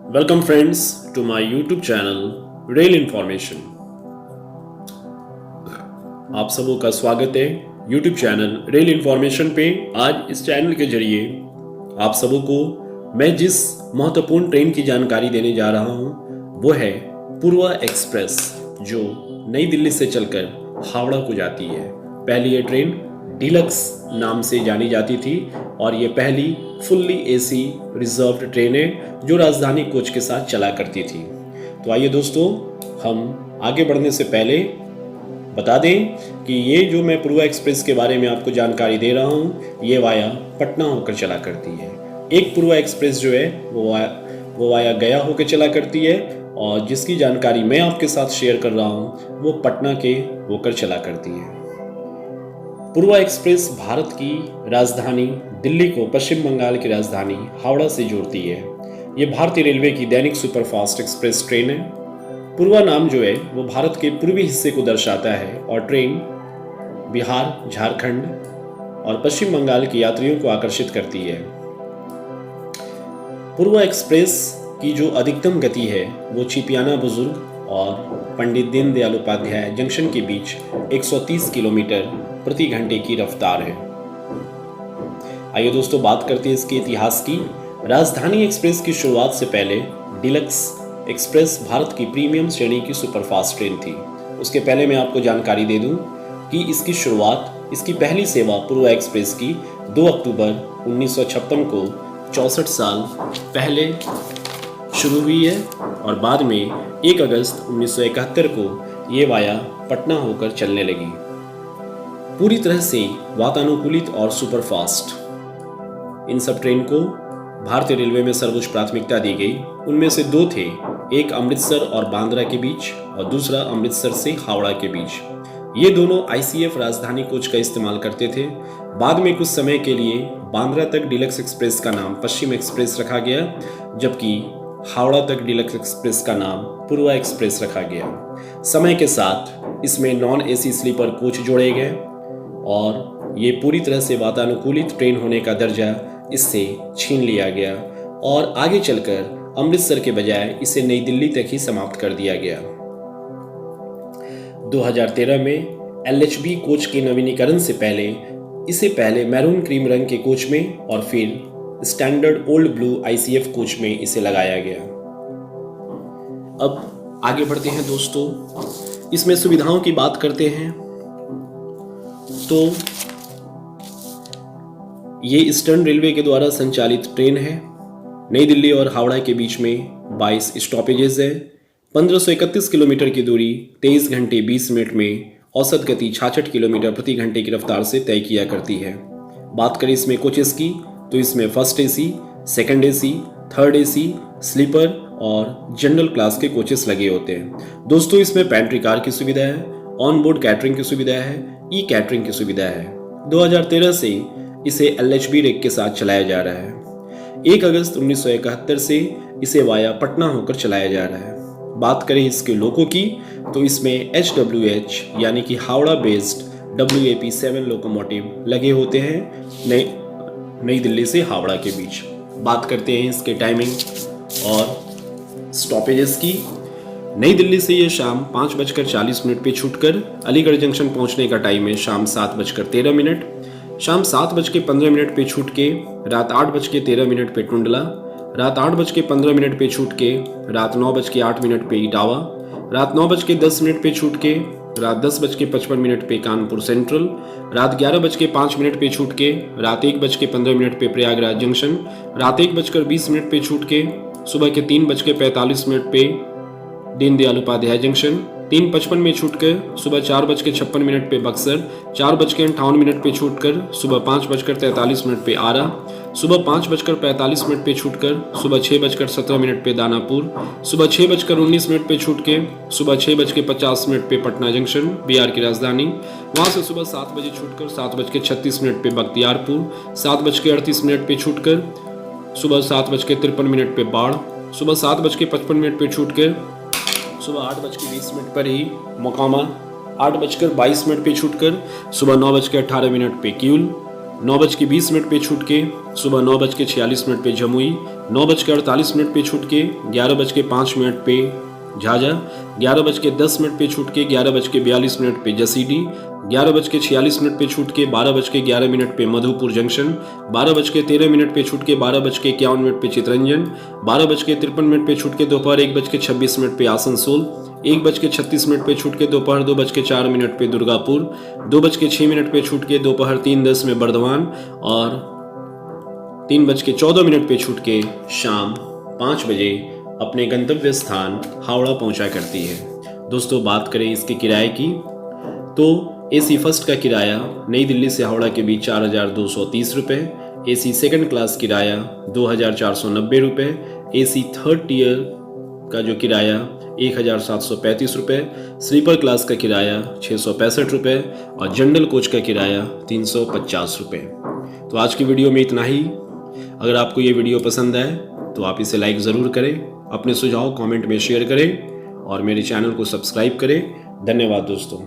Welcome friends to my YouTube channel rail information. आप सबों का स्वागत है YouTube चैनल रेल इन्फॉर्मेशन पे। आज इस चैनल के जरिए आप सबों को मैं जिस महत्वपूर्ण ट्रेन की जानकारी देने जा रहा हूँ वो है पूर्वा एक्सप्रेस, जो नई दिल्ली से चलकर हावड़ा को जाती है। पहले ये ट्रेन डीलक्स नाम से जानी जाती थी और ये पहली फुल्ली एसी रिजर्व्ड ट्रेन है जो राजधानी कोच के साथ चला करती थी। तो आइए दोस्तों, हम आगे बढ़ने से पहले बता दें कि ये जो मैं पूर्वा एक्सप्रेस के बारे में आपको जानकारी दे रहा हूँ ये वाया पटना होकर चला करती है। एक पूर्वा एक्सप्रेस जो है वो वाया गया होकर चला करती है और जिसकी जानकारी मैं आपके साथ शेयर कर रहा हूँ वो पटना के होकर चला करती है। पूर्वा एक्सप्रेस भारत की राजधानी दिल्ली को पश्चिम बंगाल की राजधानी हावड़ा से जोड़ती है। ये भारतीय रेलवे की दैनिक सुपरफास्ट एक्सप्रेस ट्रेन है। पूर्वा नाम जो है वो भारत के पूर्वी हिस्से को दर्शाता है और ट्रेन बिहार, झारखंड और पश्चिम बंगाल के यात्रियों को आकर्षित करती है। पूर्वा एक्सप्रेस की जो अधिकतम गति है वो चिपियाना बुजुर्ग और पंडित दीनदयाल उपाध्याय जंक्शन के बीच 130 किलोमीटर प्रति घंटे की रफ्तार है। आइए दोस्तों, बात करते हैं इसके इतिहास की। राजधानी एक्सप्रेस की शुरुआत से पहले डीलक्स एक्सप्रेस भारत की प्रीमियम श्रेणी की सुपरफास्ट ट्रेन थी। उसके पहले मैं आपको जानकारी दे दूं कि इसकी पहली सेवा पूर्वा एक्सप्रेस की 2 अक्टूबर 1956 को 64 साल पहले शुरू हुई है और बाद में 1 अगस्त 1971 को ये वाया पटना होकर चलने लगी। पूरी तरह से वातानुकूलित और सुपरफास्ट इन सब ट्रेन को भारतीय रेलवे में सर्वोच्च प्राथमिकता दी गई। उनमें से 2 थे, एक अमृतसर और बांद्रा के बीच और दूसरा अमृतसर से हावड़ा के बीच। ये दोनों ICF राजधानी कोच का इस्तेमाल करते थे। बाद में कुछ समय के लिए बांद्रा तक डीलक्स एक्सप्रेस का नाम पश्चिम एक्सप्रेस रखा गया, जबकि हावड़ा तक डीलक्स एक्सप्रेस का नाम पूर्वा एक्सप्रेस रखा गया। समय के साथ इसमें नॉन AC स्लीपर कोच जोड़े गए और ये पूरी तरह से वातानुकूलित ट्रेन होने का दर्जा इससे छीन लिया गया और आगे चलकर अमृतसर के बजाय इसे नई दिल्ली तक ही समाप्त कर दिया गया। 2013 में LHB कोच के नवीनीकरण से पहले मैरून क्रीम रंग के कोच में और फिर standard old blue ICF coach में इसे लगाया गया। अब आगे बढ़ते हैं दोस्तों, इसमें सुविधाओं की बात करते हैं। तो ये ईस्टर्न रेलवे के द्वारा संचालित ट्रेन है। नई दिल्ली और हावड़ा के बीच में 22 स्टॉपेजेस है। 1531 किलोमीटर की दूरी 23 घंटे 20 मिनट में औसत गति 66 किलोमीटर प्रति घंटे की रफ्तार से तय किया करती है। बात करें इसमें कोचेस की तो इसमें first AC, second AC, third AC, sleeper और जनरल क्लास के कोचेस लगे होते हैं। दोस्तों, इसमें पैंट्री कार की सुविधा है, ऑन बोर्ड कैटरिंग की सुविधा है, ई कैटरिंग की सुविधा है। 2013 से इसे LHB रेक के साथ चलाया जा रहा है। 1 अगस्त 1971 से इसे वाया पटना होकर चलाया जा रहा है। बात करें इसके लोको की तो इसमें HWH यानी कि हावड़ा बेस्ड WAP-7 लोकोमोटिव लगे होते हैं नई दिल्ली से हावड़ा के बीच। बात करते हैं इसके टाइमिंग और स्टॉपेजेस की। नई दिल्ली से ये शाम 5:40 पे छूटकर अलीगढ़ जंक्शन पहुंचने का टाइम है शाम 7:13। शाम 7:15 पे छूट के रात 8:13 पे टुंडला, रात 8:15 पे छूट के रात 9:08 पे इटावा, रात 9:10 पे छूट के रात 10:55 पे कानपुर सेंट्रल, रात 11:05 पे छूट के रात 1:15 पे प्रयागराज जंक्शन, रात 1:20 पे छूट के सुबह के 3:45 पे दीनदयाल उपाध्याय जंक्शन, 3:55 में छूटकर सुबह 4:56 पे बक्सर, 4:58 पे छूटकर सुबह 5:43 पे आरा, सुबह 5:45 पे छूटकर सुबह 6:17 पे दानापुर, सुबह 6:19 पे छूट के सुबह 6:50 पे पटना जंक्शन बिहार की राजधानी, वहाँ से सुबह 7 बजे छूटकर 7:36 पे बख्तियारपुर, 7:38 पे छूटकर सुबह 7:53 पे बाढ़, सुबह 7:55 पे छूटकर सुबह 8:20 पर ही मोकामा, 8:22 पे छूटकर सुबह 9:18 पे क्यूल, 9:20 पे छूट के सुबह 9:46 पे जमुई, 9:48 पे छूट के 11:05 पे झाझा, 11:10 पे छूट के 11:42 पे जसीडीह, 11:46 पे छूट के 12:11 पे मधुपुर जंक्शन, 12:13 पे छूट के 12:51 पे चितरंजन, 12:53 पे छूट के दोपहर 1:26 पे आसनसोल, 1:36 पे छूट के दोपहर 2:04 पे दुर्गापुर, 2:06 पे छूट के दोपहर 3:10 में बर्धमान और 3:14 पे छूट के शाम 5 बजे अपने गंतव्य स्थान हावड़ा पहुंचा करती है। दोस्तों, बात करें इसके किराए की तो AC फर्स्ट का किराया नई दिल्ली से हावड़ा के बीच 4,230 रुपये, AC सेकंड क्लास किराया 2,490 रुपये, AC थर्ड टियर का जो किराया 1,735 रुपये, स्लीपर क्लास का किराया 665 रुपये और जनरल कोच का किराया 350 रुपये। तो आज की वीडियो में इतना ही। अगर आपको ये वीडियो पसंद आए तो आप इसे लाइक ज़रूर करें, अपने सुझाव कमेंट में शेयर करें और मेरे चैनल को सब्सक्राइब करें। धन्यवाद दोस्तों।